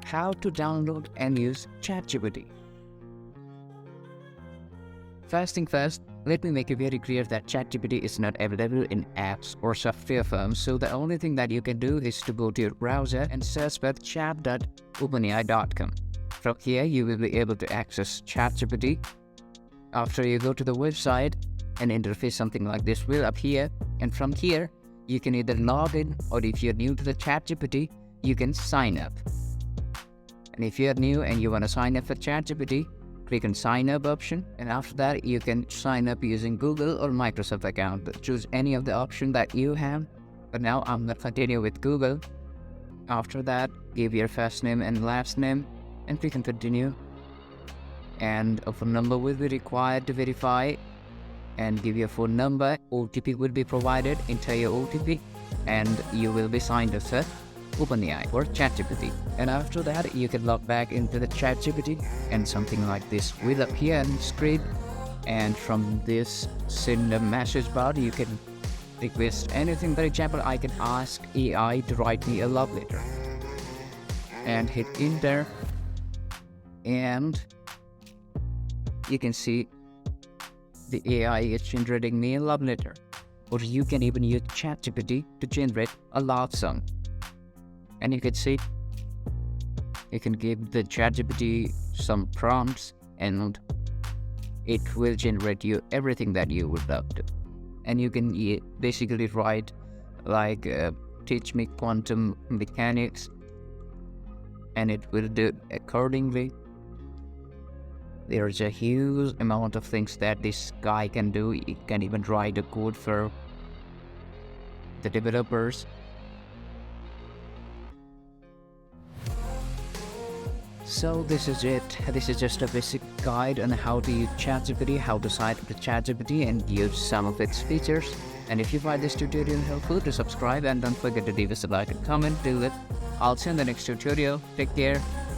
how to download and use ChatGPT. First thing first, let me make it very clear that ChatGPT is not available in apps or software firms, so the only thing that you can do is to go to your browser and search for chat.openai.com. From here, you will be able to access ChatGPT. After you go to the website, an interface something like this will appear, and from here, you can either log in, or if you're new to the ChatGPT, you can sign up. And if you're new and you want to sign up for ChatGPT, click on sign up option, and after that you can sign up using Google or Microsoft account. Choose any of the option that you have, but now I'm going to continue with Google. After that, give your first name and last name and click on continue, and a phone number will be required to verify, and give your phone number. OTP will be provided. Enter your OTP and you will be signed up for OpenAI or ChatGPT. And after that, you can log back into the ChatGPT and something like this will appear on the screen. And from this send a message bar, you can request anything. For example, I can ask AI to write me a love letter and hit enter, and you can see the AI is generating me a love letter. Or you can even use ChatGPT to generate a love song. And you can see, you can give the ChatGPT some prompts and it will generate you everything that you would love to. And you can basically write like teach me quantum mechanics, and it will do accordingly. There's a huge amount of things that this guy can do. It can even write a code for the developers. So this is it. This is just a basic guide on how to use ChatGPT, how to sign up to ChatGPT and use some of its features. And if you find this tutorial helpful, to subscribe and don't forget to leave us a like and comment. Do it. I'll see you in the next tutorial. Take care.